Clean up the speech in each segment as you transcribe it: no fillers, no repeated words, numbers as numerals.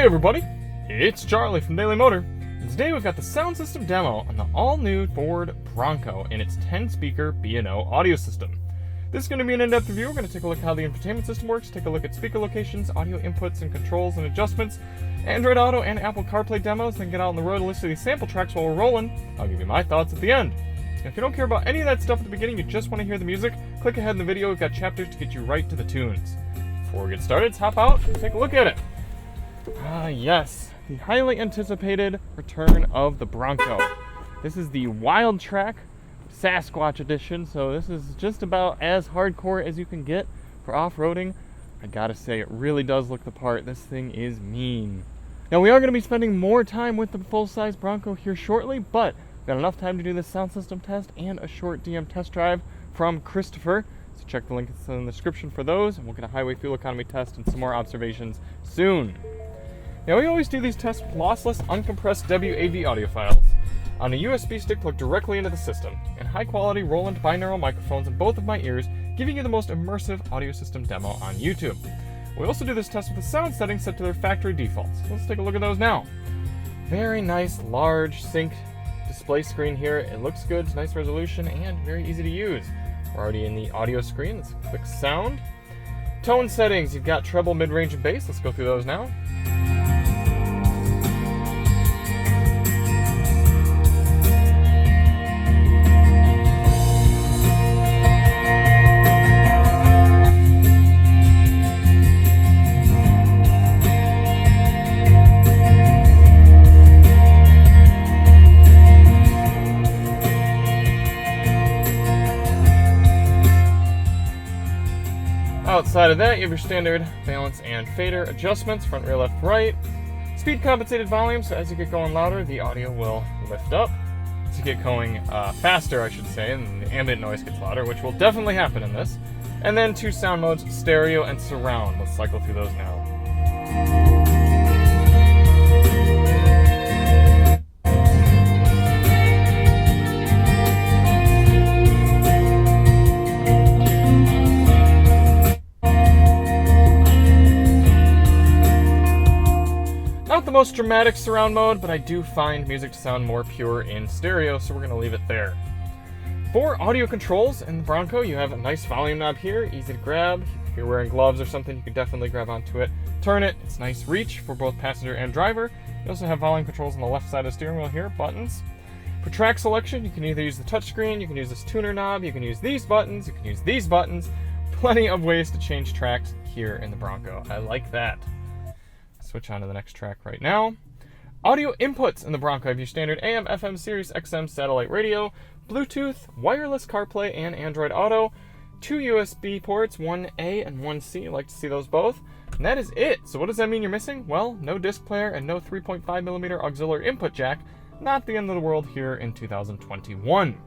everybody, it's Charlie from Daily Motor, and today we've got the sound system demo on the all-new Ford Bronco and its 10-speaker B&O audio system. This is going to be an in-depth review. We're going to take a look at how the infotainment system works, take a look at speaker locations, audio inputs and controls and adjustments, Android Auto and Apple CarPlay demos, then get out on the road and listen to these sample tracks while we're rolling. I'll give you my thoughts at the end. If you don't care about any of that stuff at the beginning, you just want to hear the music, click ahead in the video. We've got chapters to get you right to the tunes. Before we get started, let's hop out and take a look at it. Yes, the highly anticipated return of the Bronco. This is the Wild Track Sasquatch edition, so this is just about as hardcore as you can get for off-roading. I gotta say, it really does look the part. This thing is mean. Now, we are going to be spending more time with the full-size Bronco here shortly, but we've got enough time to do this sound system test and a short DM test drive from Christopher. So check the link in the description for those, and we'll get a highway fuel economy test and some more observations soon. Now, we always do these tests with lossless, uncompressed WAV audio files on a USB stick plugged directly into the system, and high-quality Roland binaural microphones in both of my ears, giving you the most immersive audio system demo on YouTube. We also do this test with the sound settings set to their factory defaults. So let's take a look at those now. Very nice, large, synced display screen here. It looks good, it's nice resolution, and very easy to use. We're already in the audio screen. Let's click sound. Tone settings, you've got treble, mid-range, and bass. Let's go through those now. Outside of that, you have your standard balance and fader adjustments, front, rear, left, right. Speed compensated volume, so as you get going louder, the audio will lift up. As you get going faster, I should say, and the ambient noise gets louder, which will definitely happen in this. And then two sound modes, stereo and surround. Let's cycle through those now. The most dramatic surround mode, but I do find music to sound more pure in stereo, so we're going to leave it there. For audio controls in the Bronco, you have a nice volume knob here, easy to grab. If you're wearing gloves or something, you can definitely grab onto it, turn it. It's nice reach for both passenger and driver. You also have volume controls on the left side of the steering wheel here, buttons. For track selection, you can either use the touchscreen, you can use this tuner knob, you can use these buttons, you can use these buttons. Plenty of ways to change tracks here in the Bronco. I like that. Switch on to the next track right now. Audio inputs in the Bronco have your standard AM, FM, Sirius XM satellite radio, Bluetooth, wireless CarPlay, and Android Auto. Two USB ports, one A and one C. I like to see those both. And that is it. So what does that mean you're missing? Well, no disc player and no 3.5mm auxiliary input jack. Not the end of the world here in 2021.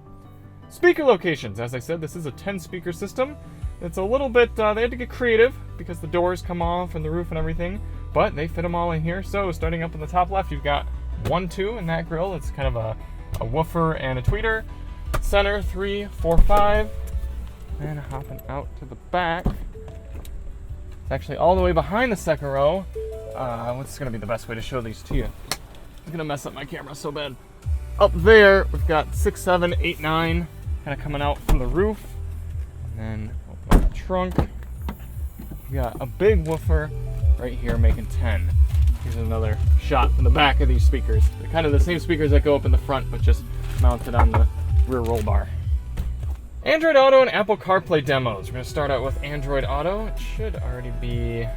Speaker locations. As I said, this is a 10-speaker system. It's a little bit, they had to get creative because the doors come off and the roof and everything. But they fit them all in here. So starting up in the top left, you've got 1, 2 in that grill. It's kind of a woofer and a tweeter. Center 3, 4, 5. And hopping out to the back. It's actually all the way behind the second row. What's going to be the best way to show these to you? I'm going to mess up my camera so bad. Up there, we've got 6, 7, 8, 9 kind of coming out from the roof. And then open up the trunk. We got a big woofer right here making 10. Here's another shot from the back of these speakers. They're kind of the same speakers that go up in the front, but just mounted on the rear roll bar. Android Auto and Apple CarPlay demos. We're going to start out with Android Auto. It should already be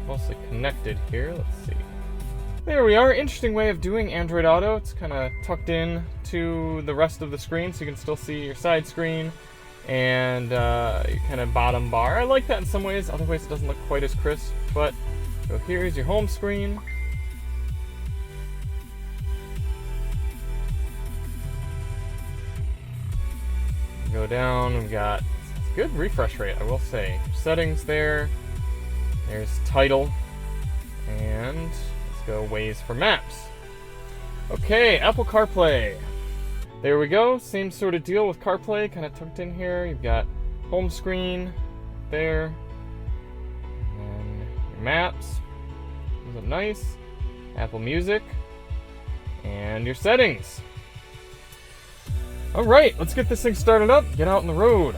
mostly connected here. Let's see. There we are. Interesting way of doing Android Auto. It's kind of tucked in to the rest of the screen, so you can still see your side screen and your kind of bottom bar. I like that in some ways. Other ways it doesn't look quite as crisp. But so here's your home screen. Go down. We've got good refresh rate, I will say. Settings there. There's title, and let's go Waze for maps. Okay, Apple CarPlay. There we go, same sort of deal with CarPlay, kind of tucked in here. You've got home screen there, and then your maps. Comes up nice. Apple Music. And your settings. Alright, let's get this thing started up, get out on the road.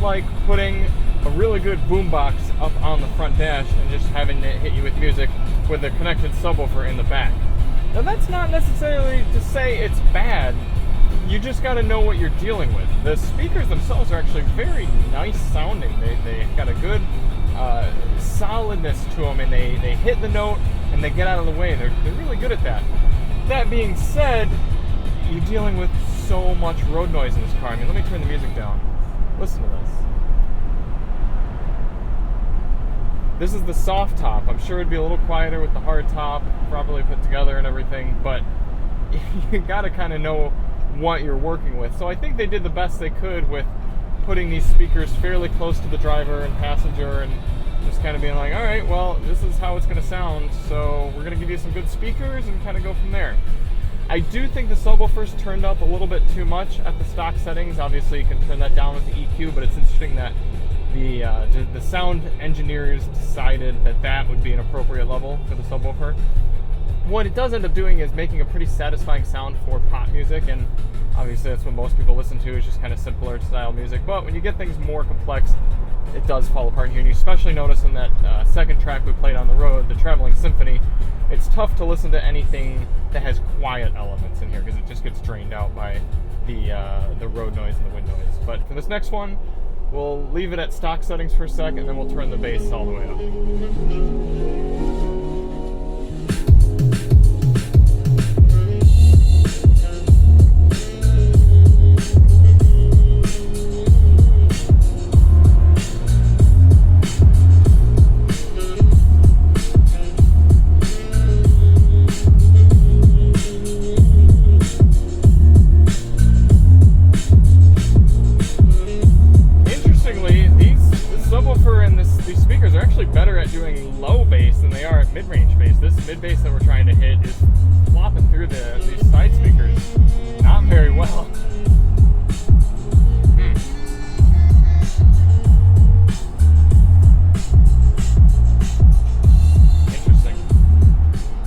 like putting a really good boombox up on the front dash and just having it hit you with music with a connected subwoofer in the back. Now that's not necessarily to say it's bad, you just got to know what you're dealing with. The speakers themselves are actually very nice sounding. They got a good solidness to them, and they hit the note and they get out of the way. They're really good at that. That being said, you're dealing with so much road noise in this car. I mean, let me turn the music down. Listen to this. This is the soft top. I'm sure it'd be a little quieter with the hard top, probably put together and everything, but you gotta kind of know what you're working with. So I think they did the best they could with putting these speakers fairly close to the driver and passenger, and just kind of being like, all right, well, this is how it's going to sound, so we're going to give you some good speakers and kind of go from there. I do think the subwoofers turned up a little bit too much at the stock settings. Obviously, you can turn that down with the EQ, but it's interesting that the sound engineers decided that that would be an appropriate level for the subwoofer. What it does end up doing is making a pretty satisfying sound for pop music, and obviously that's what most people listen to, is just kind of simpler style music. But when you get things more complex, it does fall apart here, and you especially notice in that second track we played on the road, the Traveling Symphony, it's tough to listen to anything that has quiet elements in here because it just gets drained out by the road noise and the wind noise. But for this next one, We'll leave it at stock settings for a second, and then we'll turn the bass all the way up. Better at doing low bass than they are at mid-range bass. This mid-bass that we're trying to hit is flopping through these side speakers not very well. Interesting.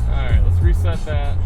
Alright, let's reset that.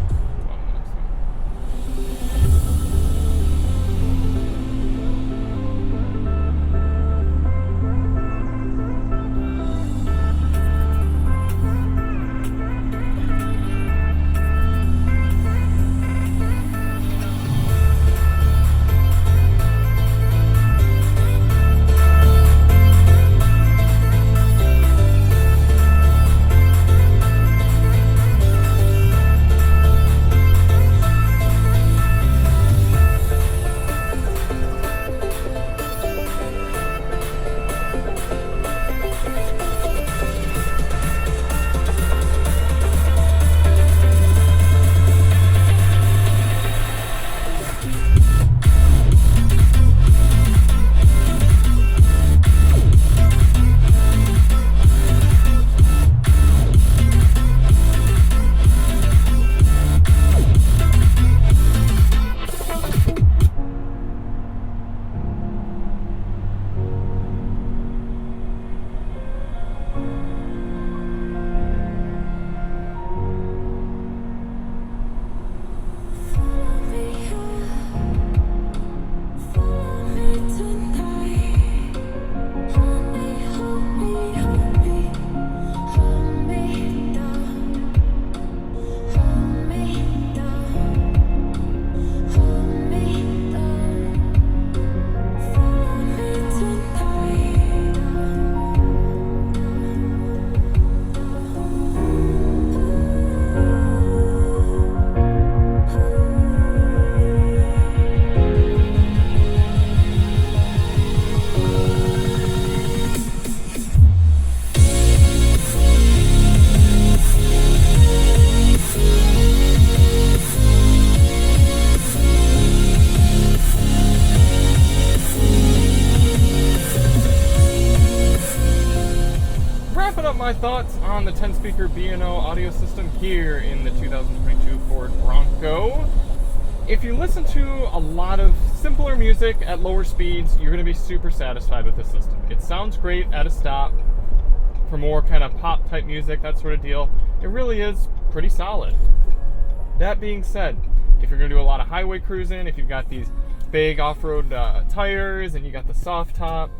My thoughts on the 10-speaker B&O audio system here in the 2022 Ford Bronco. If you listen to a lot of simpler music at lower speeds, you're going to be super satisfied with this system. It sounds great at a stop for more kind of pop type music, that sort of deal. It really is pretty solid. That being said, if you're going to do a lot of highway cruising, if you've got these big off-road tires and you got the soft top,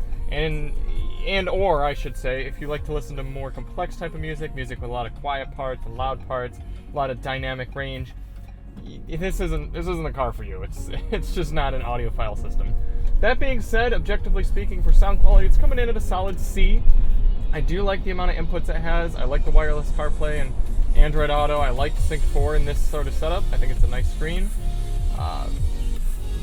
or I should say, if you like to listen to more complex type of music with a lot of quiet parts and loud parts, a lot of dynamic range, this isn't the car for you. It's just not an audiophile system. That being said, objectively speaking, for sound quality, it's coming in at a solid C. I do like the amount of inputs it has. I like the wireless CarPlay and Android Auto. I like Sync 4 in this sort of setup. I think it's a nice screen.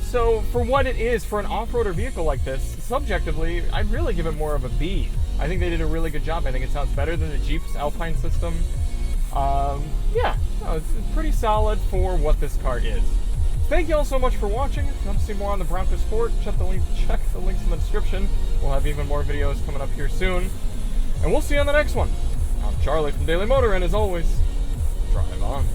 So for what it is, for an off-roader vehicle like this, subjectively, I'd really give it more of a B. I think they did a really good job. I think it sounds better than the Jeep's Alpine system. It's pretty solid for what this car is. Thank you all so much for watching. If you want to see more on the Bronco Sport, check the links in the description. We'll have even more videos coming up here soon. And we'll see you on the next one. I'm Charlie from Daily Motor, and as always, drive on.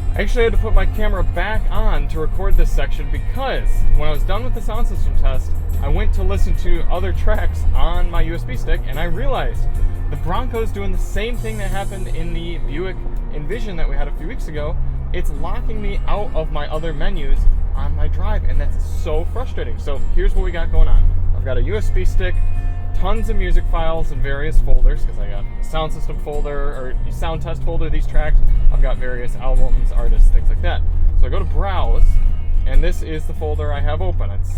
I actually had to put my camera back on to record this section because when I was done with the sound system test, I went to listen to other tracks on my USB stick, and I realized the Bronco's doing the same thing that happened in the Buick Envision that we had a few weeks ago. It's locking me out of my other menus on my drive, and that's so frustrating. So here's what we got going on. I've got a USB stick, tons of music files in various folders, because I got a sound system folder, or sound test folder, these tracks. I've got various albums, artists, things like that. So I go to browse, and this is the folder I have open. It's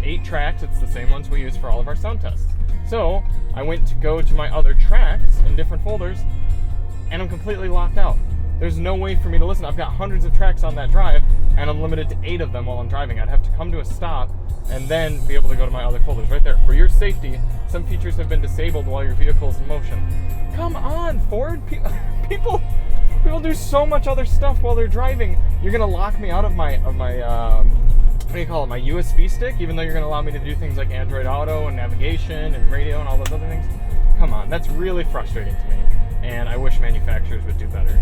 8 tracks. It's the same ones we use for all of our sound tests. So I went to go to my other tracks in different folders, and I'm completely locked out. There's no way for me to listen. I've got hundreds of tracks on that drive, and I'm limited to 8 of them while I'm driving. I'd have to come to a stop and then be able to go to my other folders. Right there. For your safety, some features have been disabled while your vehicle is in motion. Come on, Ford. People do so much other stuff while they're driving. You're gonna lock me out of my what do you call it? My USB stick, even though you're gonna allow me to do things like Android Auto and navigation and radio and all those other things. Come on, that's really frustrating to me, and I wish manufacturers would do better.